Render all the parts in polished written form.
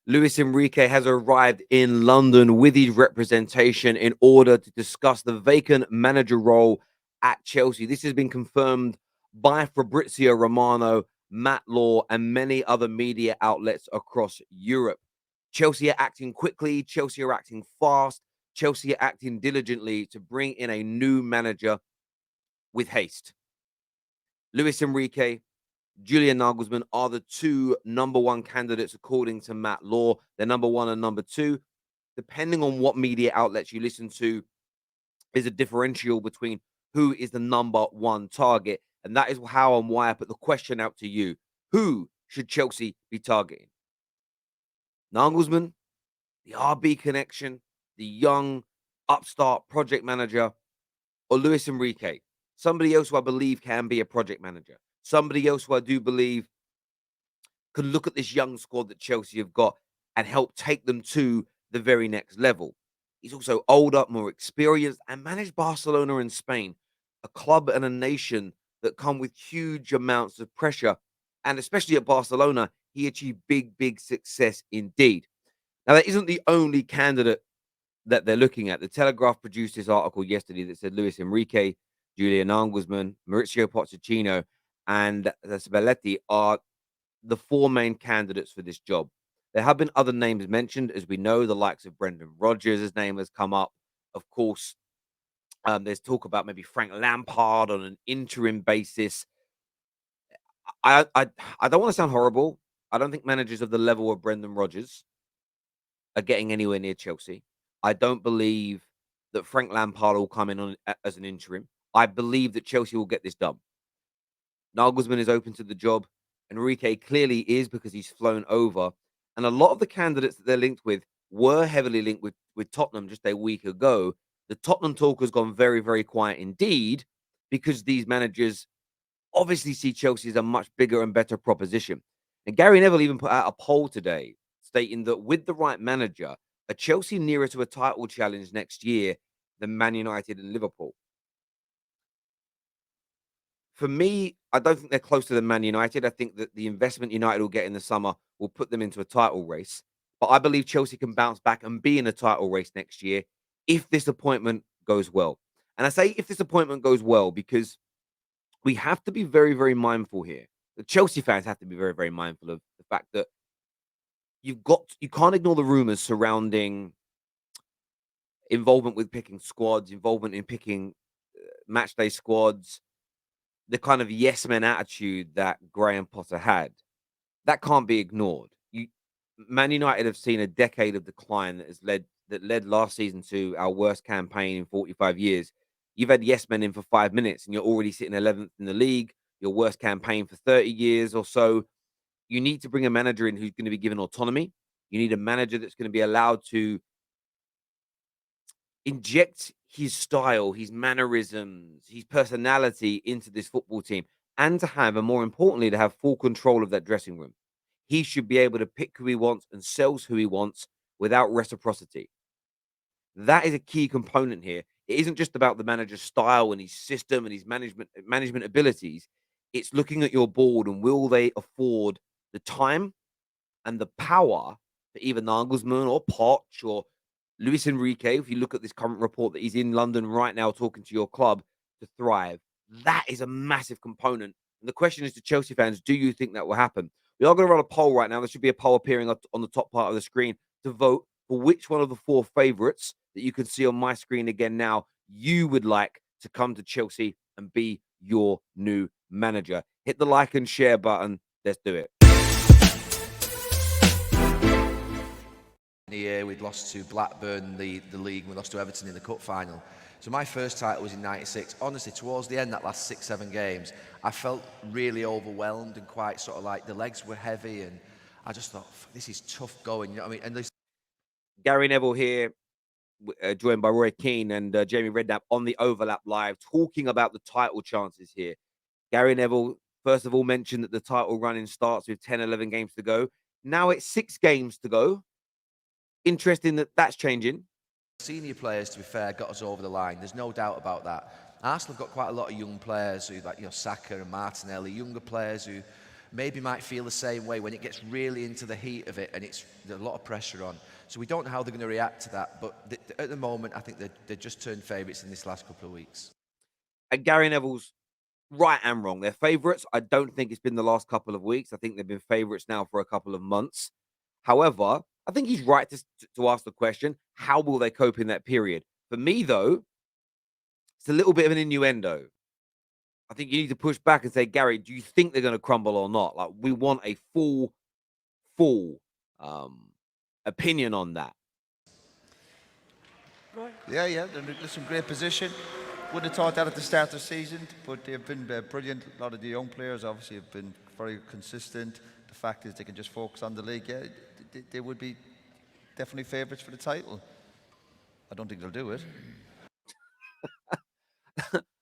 Luis Enrique has arrived in London with his representation in order to discuss the vacant manager role at Chelsea. This has been confirmed by Fabrizio Romano, Matt Law, and many other media outlets across Europe. Chelsea are acting quickly, Chelsea are acting fast, Chelsea are acting diligently to bring in a new manager with haste. Luis Enrique, Julian Nagelsmann are the two number one candidates, according to Matt Law. They're number one and number two. Depending on what media outlets you listen to, is a differential between who is the number one target. And that is how and why I put the question out to you. Who should Chelsea be targeting? Nagelsmann, the RB connection, the young upstart project manager, or Luis Enrique? Somebody else who I believe can be a project manager. Somebody else who I do believe can look at this young squad that Chelsea have got and help take them to the very next level. He's also older, more experienced, and managed Barcelona in Spain, a club and a nation that come with huge amounts of pressure. And especially at Barcelona, he achieved big, big success indeed. Now, that isn't the only candidate that they're looking at. The Telegraph produced this article yesterday that said Luis Enrique, Julian Nagelsmann, Maurizio Pochettino, and Spalletti are the four main candidates for this job. There have been other names mentioned, as we know, the likes of Brendan Rodgers' his name has come up. Of course, there's talk about maybe Frank Lampard on an interim basis. I, I, I don't want to sound horrible. I don't think managers of the level of Brendan Rodgers are getting anywhere near Chelsea. I don't believe that Frank Lampard will come in as an interim. I believe that Chelsea will get this done. Nagelsmann is open to the job. Enrique clearly is because he's flown over. And a lot of the candidates that they're linked with were heavily linked with Tottenham just a week ago. The Tottenham talk has gone very, very quiet indeed because these managers obviously see Chelsea as a much bigger and better proposition. And Gary Neville even put out a poll today stating that with the right manager, are Chelsea nearer to a title challenge next year than Man United and Liverpool? For me, I don't think they're closer than Man United. I think that the investment United will get in the summer will put them into a title race. But I believe Chelsea can bounce back and be in a title race next year if this appointment goes well. And I say if this appointment goes well because we have to be very, very mindful here. The Chelsea fans have to be very, very mindful of the fact that you can't ignore the rumors surrounding involvement with picking squads, involvement in picking match day squads, the kind of yes men attitude that Graham Potter had. That can't be ignored. Man United have seen a decade of decline that led last season to our worst campaign in 45 years. You've had yes men in for 5 minutes and you're already sitting 11th in the league, your worst campaign for 30 years or so. You need to bring a manager in who's going to be given autonomy. You need a manager that's going to be allowed to inject his style, his mannerisms, his personality into this football team, and to have, and more importantly, to have full control of that dressing room. He should be able to pick who he wants and sells who he wants without reciprocity. That is a key component here. It isn't just about the manager's style and his system and his management abilities. It's looking at your board and will they afford the time and the power for either Nagelsmann or Poch or Luis Enrique, if you look at this current report that he's in London right now talking to your club to thrive, that is a massive component. And the question is to Chelsea fans, do you think that will happen? We are going to run a poll right now. There should be a poll appearing on the top part of the screen to vote for which one of the four favourites that you can see on my screen again now you would like to come to Chelsea and be your new manager. Hit the like and share button. Let's do it. The year we'd lost to Blackburn the league, and we lost to Everton in the cup final. So my first title was in '96. Honestly, towards the end, that last 6-7 games, I felt really overwhelmed and quite sort of like the legs were heavy, and I just thought, this is tough going. You know what I mean? And this Gary Neville here, joined by Roy Keane and Jamie Redknapp on the Overlap Live, talking about the title chances here. Gary Neville, first of all, mentioned that the title running starts with 10, 11 games to go. Now it's 6 games to go. Interesting that that's changing. senior players, to be fair, got us over the line. There's no doubt about that. Arsenal have got quite a lot of young players who, like Saka and Martinelli, younger players who maybe might feel the same way when it gets really into the heat of it and there's a lot of pressure on. So we don't know how they're going to react to that. But at the moment, I think they just turned favourites in this last couple of weeks. And Gary Neville's right and wrong. They're favourites. I don't think it's been the last couple of weeks. I think they've been favourites now for a couple of months. However, I think he's right to ask the question, how will they cope in that period? For me, though, it's a little bit of an innuendo. I think you need to push back and say, Gary, do you think they're going to crumble or not? Like, we want a full opinion on that. Yeah, they're in some great position. Would have thought that at the start of the season, but they've been brilliant. A lot of the young players obviously have been very consistent. The fact is they can just focus on the league. Yeah, they would be definitely favourites for the title. I don't think they'll do it.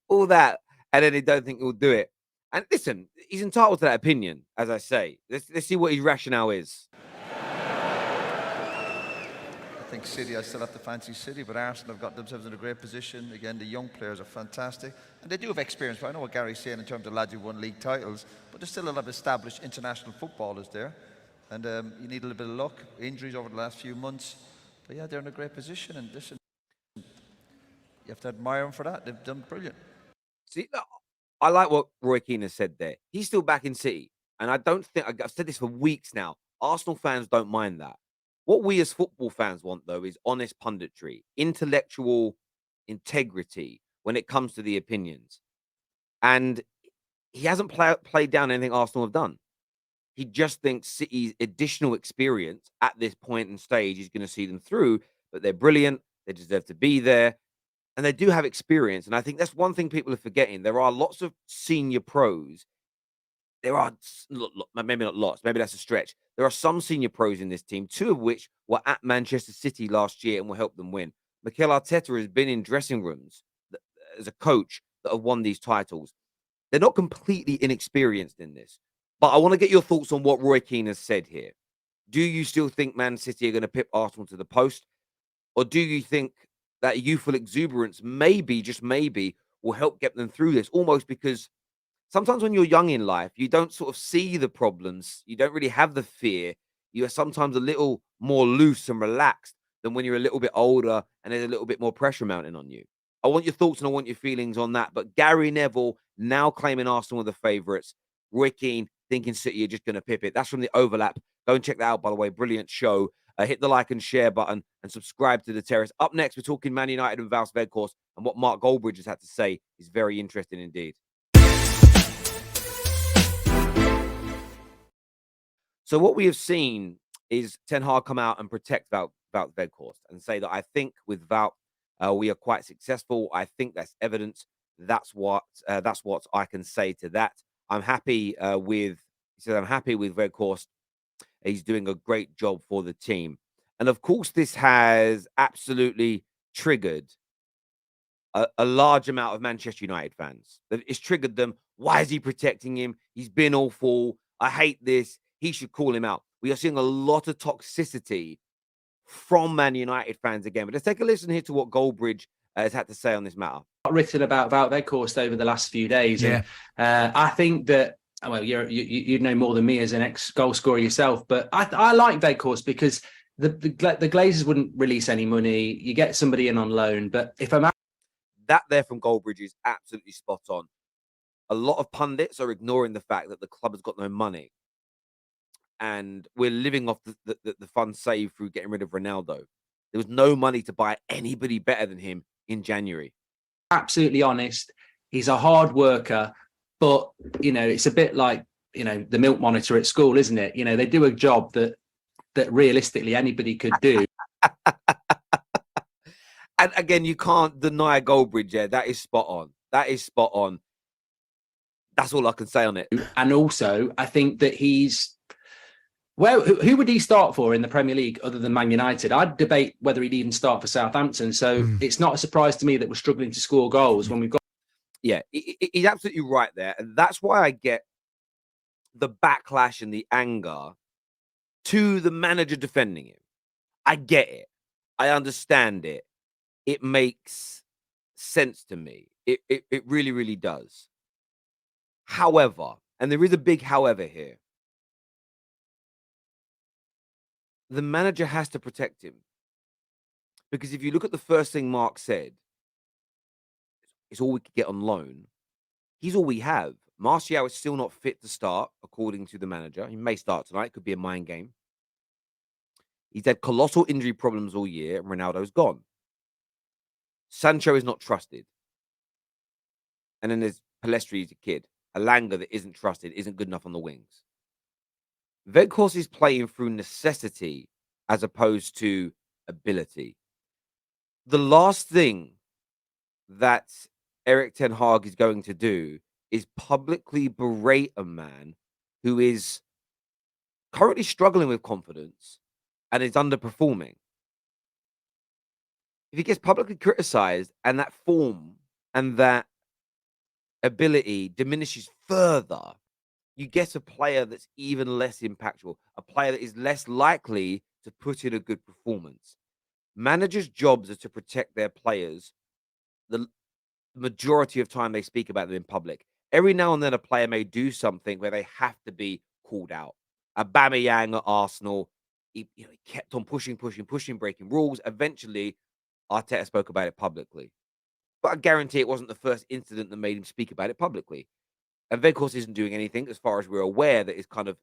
All that, and then they don't think he'll do it. And listen, he's entitled to that opinion, as I say. Let's see what his rationale is. I think City, I still have to fancy City, but Arsenal have got themselves in a great position. Again, the young players are fantastic. And they do have experience, but I know what Gary's saying in terms of lads who won league titles, but there's still a lot of established international footballers there. And you need a little bit of luck, injuries over the last few months. But yeah, they're in a great position, and listen, you have to admire them for that. They've done brilliant. See, I like what Roy Keane has said there. He's still back in City. And I don't think, I've said this for weeks now, Arsenal fans don't mind that. What we as football fans want, though, is honest punditry, intellectual integrity when it comes to the opinions. And he hasn't played down anything Arsenal have done. He just thinks City's additional experience at this point and stage is going to see them through, but they're brilliant. They deserve to be there. And they do have experience. And I think that's one thing people are forgetting. There are lots of senior pros. There are, maybe not lots, maybe that's a stretch. There are some senior pros in this team, two of which were at Manchester City last year and will help them win. Mikel Arteta has been in dressing rooms as a coach that have won these titles. They're not completely inexperienced in this. But I want to get your thoughts on what Roy Keane has said here. Do you still think Man City are going to pip Arsenal to the post? Or do you think that youthful exuberance maybe, just maybe, will help get them through this? Almost because sometimes when you're young in life, you don't sort of see the problems. You don't really have the fear. You are sometimes a little more loose and relaxed than when you're a little bit older and there's a little bit more pressure mounting on you. I want your thoughts and I want your feelings on that. But Gary Neville now claiming Arsenal are the favourites. Roy Keane thinking City are just going to pip it. That's from The Overlap. Go and check that out, by the way. Brilliant show. Hit the like and share button and subscribe to The Terrace. Up next, we're talking Man United and Wout Weghorst, and what Mark Goldbridge has had to say is very interesting indeed. So what we have seen is Ten Hag come out and protect Wout Weghorst and say that I think with Wout, we are quite successful. I think that's evidence. That's what I can say to that. I'm happy with. He said I'm happy with Weghorst. He's doing a great job for the team, and of course, this has absolutely triggered a large amount of Manchester United fans. It's triggered them. Why is he protecting him? He's been awful. I hate this. He should call him out. We are seeing a lot of toxicity from Man United fans again. But let's take a listen here to what Goldbridge has had to say on this matter. Written about Weghorst over the last few days. Yeah. And I think that, well, you know more than me as an ex-goal scorer yourself, but I like Weghorst because the Glazers wouldn't release any money. You get somebody in on loan, but if I'm that there from Goldbridge is absolutely spot on. A lot of pundits are ignoring the fact that the club has got no money. And we're living off the funds saved through getting rid of Ronaldo. There was no money to buy anybody better than him in January. absolutely honest, he's a hard worker, but, you know, it's a bit like, you know, the milk monitor at school, isn't it? You know, they do a job that realistically anybody could do. And again, you can't deny Goldbridge there. That is spot on. That is spot on. That's all I can say on it. And also, I think that he's... Well, who would he start for in the Premier League other than Man United? I'd debate whether he'd even start for Southampton. So it's not a surprise to me that we're struggling to score goals when we've got... Yeah, he's absolutely right there. And that's why I get the backlash and the anger to the manager defending him. I get it. I understand it. It makes sense to me. It really, really does. However, And there is a big however here. The manager has to protect him. Because if you look at the first thing Mark said, it's all we could get on loan. He's all we have. Martial is still not fit to start, according to the manager. He may start tonight. Could be a mind game. He's had colossal injury problems all year, and Ronaldo's gone. Sancho is not trusted. And then there's Palestri, he's a kid. Alanga that isn't trusted, isn't good enough on the wings. Weghorst is playing through necessity as opposed to ability. The last thing that Eric Ten Hag is going to do is publicly berate a man who is currently struggling with confidence and is underperforming. If he gets publicly criticized and that form and that ability diminishes further, you get a player that's even less impactful, a player that is less likely to put in a good performance. Managers' jobs are to protect their players the majority of time they speak about them in public. Every now and then a player may do something where they have to be called out. Aubameyang at Arsenal, he kept on pushing, breaking rules. Eventually, Arteta spoke about it publicly. But I guarantee it wasn't the first incident that made him speak about it publicly. And Weghorst isn't doing anything, as far as we're aware, that is kind of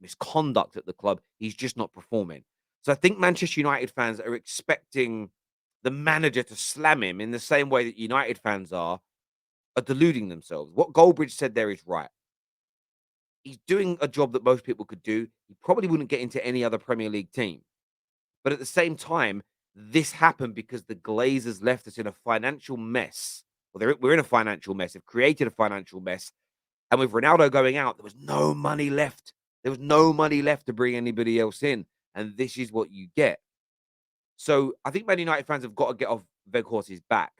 misconduct at the club. He's just not performing. So I think Manchester United fans are expecting the manager to slam him in the same way that United fans are deluding themselves. What Goldbridge said there is right. He's doing a job that most people could do. He probably wouldn't get into any other Premier League team. But at the same time, this happened because the Glazers left us in a financial mess. Well, we're in a financial mess. They've created a financial mess. And with Ronaldo going out, there was no money left. There was no money left to bring anybody else in. And this is what you get. So I think Man United fans have got to get off Weghorst's back.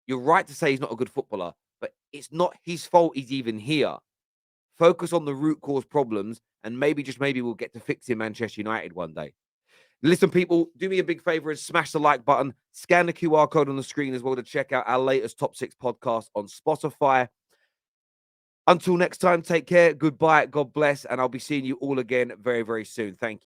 You're right to say he's not a good footballer, but it's not his fault he's even here. Focus on the root cause problems, and maybe, just maybe, we'll get to fixing Manchester United one day. Listen, people, do me a big favor and smash the like button. Scan the QR code on the screen as well to check out our latest Top 6 podcast on Spotify. Until next time, take care. Goodbye. God bless. And I'll be seeing you all again very, very soon. Thank you.